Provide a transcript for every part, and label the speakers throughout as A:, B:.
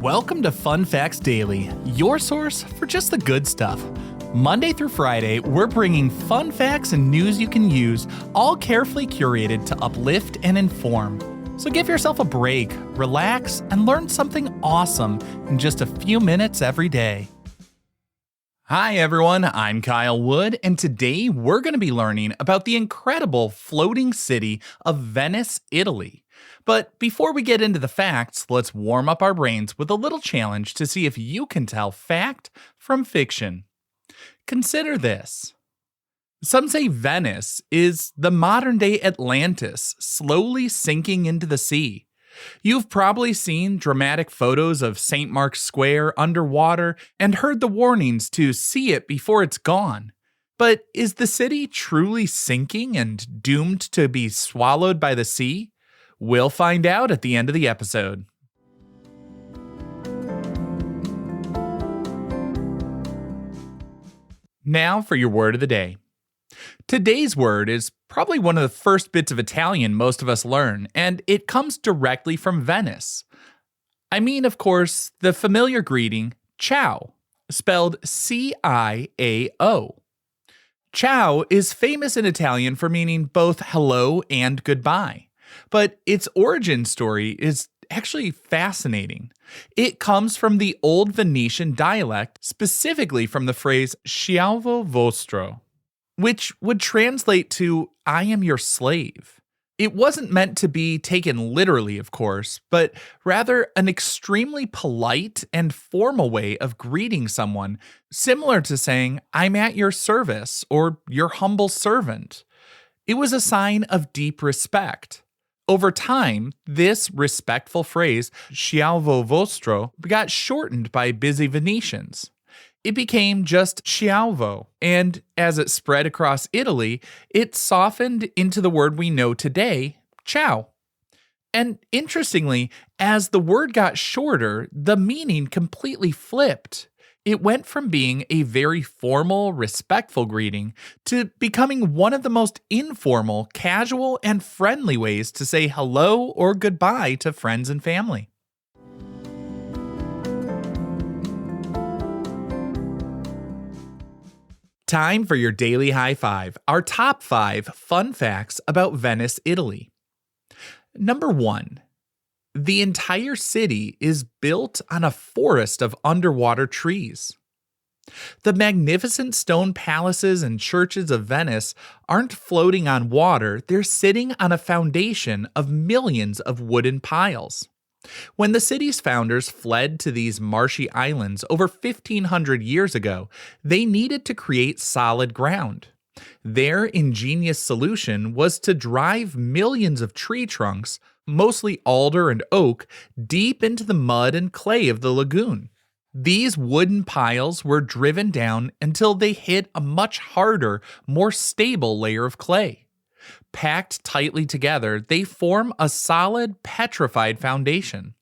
A: Welcome to Fun Facts Daily, your source for just the good stuff. Monday through Friday, we're bringing fun facts and news you can use, all carefully curated to uplift and inform. So give yourself a break, relax, and learn something awesome in just a few minutes every day. Hi everyone, I'm Kyle Wood, and today we're going to be learning about the incredible floating city of Venice, Italy. But before we get into the facts, let's warm up our brains with a little challenge to see if you can tell fact from fiction. Consider this. Some say Venice is the modern-day Atlantis slowly sinking into the sea. You've probably seen dramatic photos of St. Mark's Square underwater and heard the warnings to see it before it's gone. But is the city truly sinking and doomed to be swallowed by the sea? We'll find out at the end of the episode. Now for your word of the day. Today's word is probably one of the first bits of Italian most of us learn, and it comes directly from Venice. I mean, of course, the familiar greeting, ciao, spelled C-I-A-O. Ciao is famous in Italian for meaning both hello and goodbye. But its origin story is actually fascinating. It comes from the old Venetian dialect, specifically from the phrase ciao vostro, which would translate to I am your slave. It wasn't meant to be taken literally, of course, but rather an extremely polite and formal way of greeting someone, similar to saying I'm at your service or your humble servant. It was a sign of deep respect. Over time, this respectful phrase, ciao vostro, got shortened by busy Venetians. It became just ciao, and as it spread across Italy, it softened into the word we know today, ciao. And interestingly, as the word got shorter, the meaning completely flipped. It went from being a very formal, respectful greeting to becoming one of the most informal, casual, and friendly ways to say hello or goodbye to friends and family. Time for your daily high five, our top 5 fun facts about Venice, Italy. Number 1. The entire city is built on a forest of underwater trees. The magnificent stone palaces and churches of Venice aren't floating on water, they're sitting on a foundation of millions of wooden piles. When the city's founders fled to these marshy islands over 1,500 years ago, they needed to create solid ground. Their ingenious solution was to drive millions of tree trunks, mostly alder and oak, deep into the mud and clay of the lagoon. These wooden piles were driven down until they hit a much harder, more stable layer of clay. Packed tightly together, they form a solid, petrified foundation.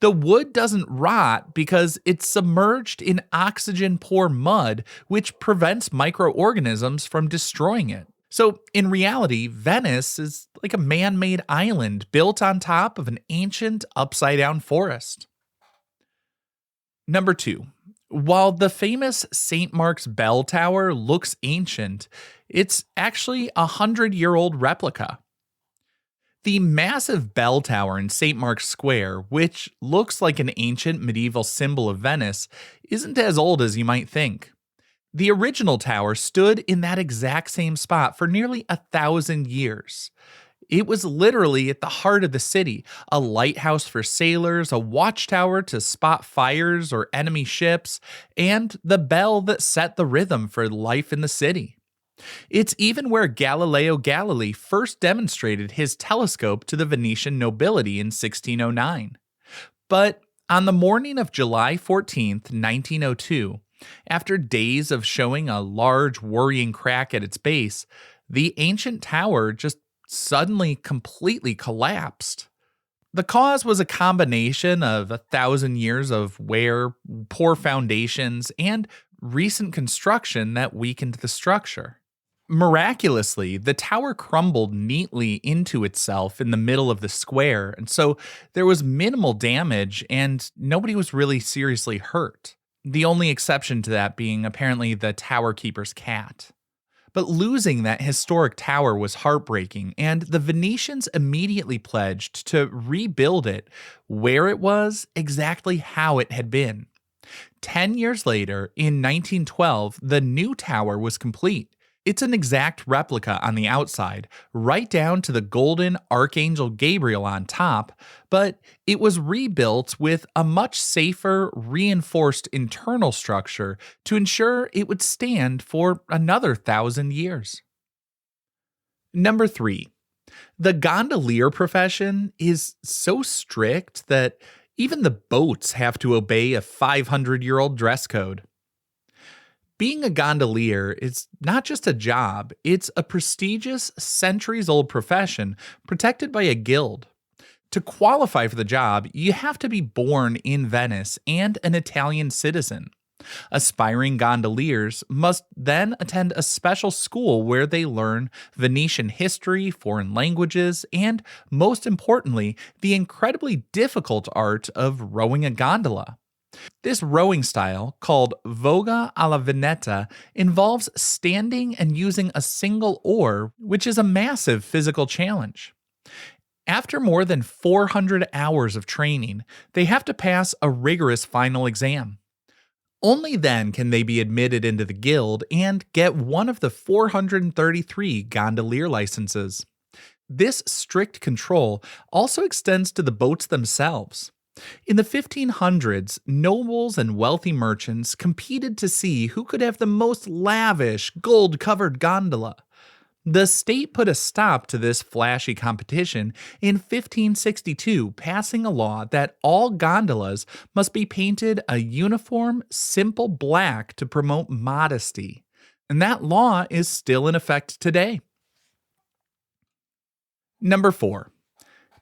A: The wood doesn't rot because it's submerged in oxygen-poor mud, which prevents microorganisms from destroying it. So, in reality, Venice is like a man-made island built on top of an ancient, upside-down forest. Number 2. While the famous St. Mark's Bell Tower looks ancient, it's actually a 100-year-old replica. The massive bell tower in St. Mark's Square, which looks like an ancient medieval symbol of Venice, isn't as old as you might think. The original tower stood in that exact same spot for nearly 1,000 years. It was literally at the heart of the city, a lighthouse for sailors, a watchtower to spot fires or enemy ships, and the bell that set the rhythm for life in the city. It's even where Galileo Galilei first demonstrated his telescope to the Venetian nobility in 1609. But on the morning of July 14th, 1902, after days of showing a large worrying crack at its base, the ancient tower just suddenly completely collapsed. The cause was a combination of 1,000 years of wear, poor foundations, and recent construction that weakened the structure. Miraculously, the tower crumbled neatly into itself in the middle of the square, and so there was minimal damage and nobody was really seriously hurt. The only exception to that being apparently the tower keeper's cat. But losing that historic tower was heartbreaking, and the Venetians immediately pledged to rebuild it where it was, exactly how it had been. 10 years later, in 1912, the new tower was complete. It's an exact replica on the outside, right down to the golden Archangel Gabriel on top, but it was rebuilt with a much safer, reinforced internal structure to ensure it would stand for another 1,000 years. Number 3. The gondolier profession is so strict that even the boats have to obey a 500-year-old dress code. Being a gondolier is not just a job, it's a prestigious, centuries-old profession protected by a guild. To qualify for the job, you have to be born in Venice and an Italian citizen. Aspiring gondoliers must then attend a special school where they learn Venetian history, foreign languages, and, most importantly, the incredibly difficult art of rowing a gondola. This rowing style, called voga alla veneta, involves standing and using a single oar, which is a massive physical challenge. After more than 400 hours of training, they have to pass a rigorous final exam. Only then can they be admitted into the guild and get one of the 433 gondolier licenses. This strict control also extends to the boats themselves. In the 1500s, nobles and wealthy merchants competed to see who could have the most lavish, gold-covered gondola. The state put a stop to this flashy competition in 1562, passing a law that all gondolas must be painted a uniform, simple black to promote modesty. And that law is still in effect today. Number 4.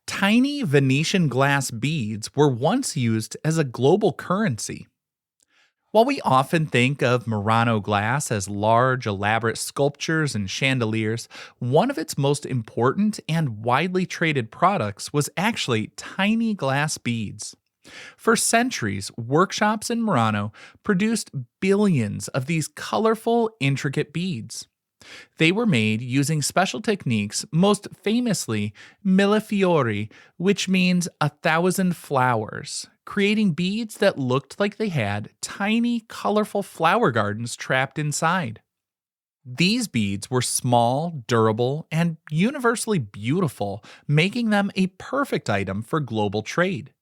A: Tiny Venetian glass beads were once used as a global currency. While we often think of Murano glass as large, elaborate sculptures and chandeliers, one of its most important and widely traded products was actually tiny glass beads. For centuries, workshops in Murano produced billions of these colorful, intricate beads. They were made using special techniques, most famously millefiori, which means 1,000 flowers, creating beads that looked like they had tiny, colorful flower gardens trapped inside. These beads were small, durable, and universally beautiful, making them a perfect item for global trade.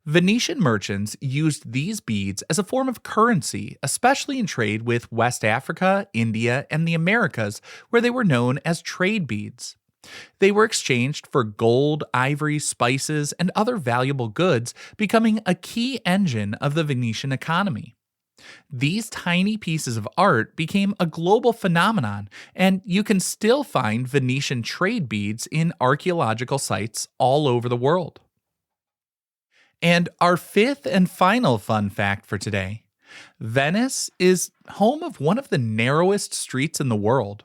A: Venetian merchants used these beads as a form of currency, especially in trade with West Africa, India, and the Americas, where they were known as trade beads. They were exchanged for gold, ivory, spices, and other valuable goods, becoming a key engine of the Venetian economy. These tiny pieces of art became a global phenomenon, and you can still find Venetian trade beads in archaeological sites all over the world. And our fifth and final fun fact for today: Venice is home of one of the narrowest streets in the world.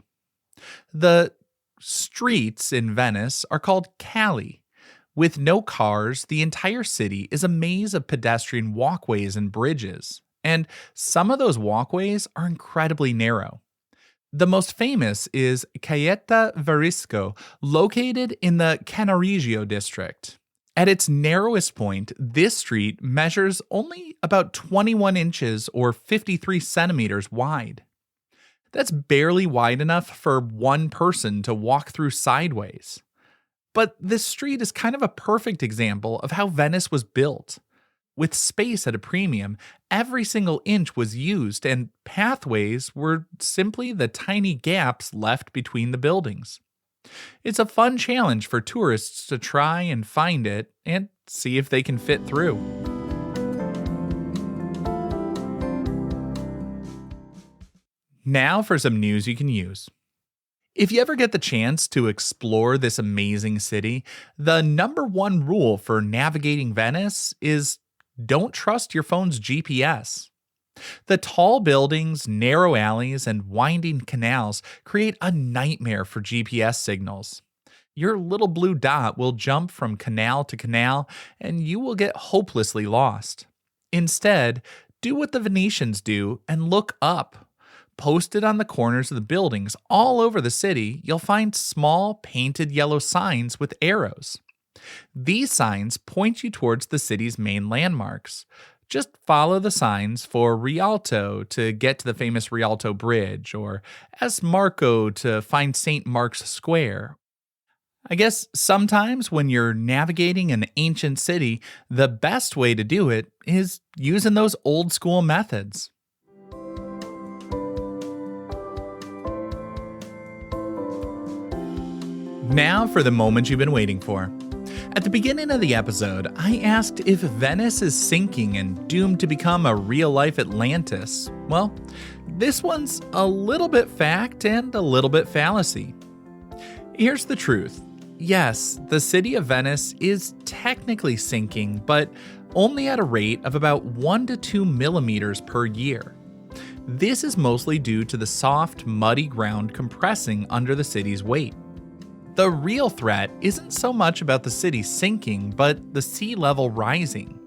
A: The streets in Venice are called calli. With no cars, the entire city is a maze of pedestrian walkways and bridges, and some of those walkways are incredibly narrow. The most famous is Caleta Varisco, located in the Cannaregio district. At its narrowest point, this street measures only about 21 inches or 53 centimeters wide. That's barely wide enough for one person to walk through sideways. But this street is kind of a perfect example of how Venice was built. With space at a premium, every single inch was used, and pathways were simply the tiny gaps left between the buildings. It's a fun challenge for tourists to try and find it and see if they can fit through. Now for some news you can use. If you ever get the chance to explore this amazing city, the number one rule for navigating Venice is don't trust your phone's GPS. The tall buildings, narrow alleys, and winding canals create a nightmare for GPS signals. Your little blue dot will jump from canal to canal, and you will get hopelessly lost. Instead, do what the Venetians do and look up. Posted on the corners of the buildings all over the city, you'll find small painted yellow signs with arrows. These signs point you towards the city's main landmarks. Just follow the signs for Rialto to get to the famous Rialto Bridge, or S. Marco to find St. Mark's Square. I guess sometimes when you're navigating an ancient city, the best way to do it is using those old school methods. Now for the moment you've been waiting for. At the beginning of the episode, I asked if Venice is sinking and doomed to become a real-life Atlantis. Well, this one's a little bit fact and a little bit fallacy. Here's the truth. Yes, the city of Venice is technically sinking, but only at a rate of about 1 to 2 millimeters per year. This is mostly due to the soft, muddy ground compressing under the city's weight. The real threat isn't so much about the city sinking, but the sea level rising.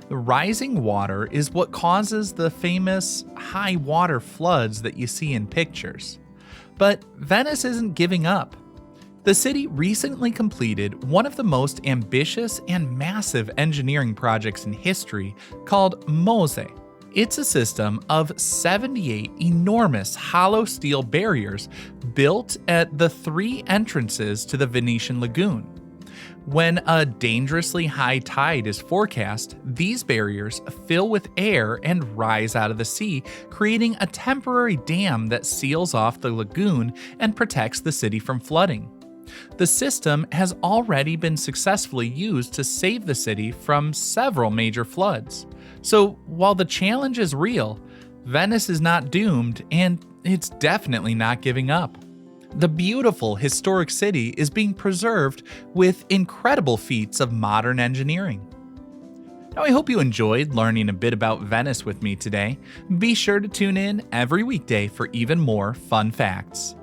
A: The rising water is what causes the famous high water floods that you see in pictures. But Venice isn't giving up. The city recently completed one of the most ambitious and massive engineering projects in history called MOSE. It's a system of 78 enormous hollow steel barriers built at the 3 entrances to the Venetian lagoon. When a dangerously high tide is forecast, these barriers fill with air and rise out of the sea, creating a temporary dam that seals off the lagoon and protects the city from flooding. The system has already been successfully used to save the city from several major floods. So while the challenge is real, Venice is not doomed, and it's definitely not giving up. The beautiful historic city is being preserved with incredible feats of modern engineering. Now, I hope you enjoyed learning a bit about Venice with me today. Be sure to tune in every weekday for even more fun facts.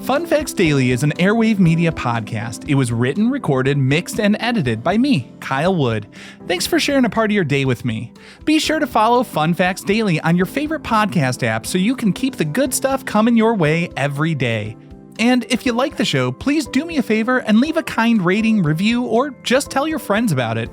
A: Fun Facts Daily is an Airwave Media podcast. It was written, recorded, mixed, and edited by me, Kyle Wood. Thanks for sharing a part of your day with me. Be sure to follow Fun Facts Daily on your favorite podcast app so you can keep the good stuff coming your way every day. And if you like the show, please do me a favor and leave a kind rating, review, or just tell your friends about it.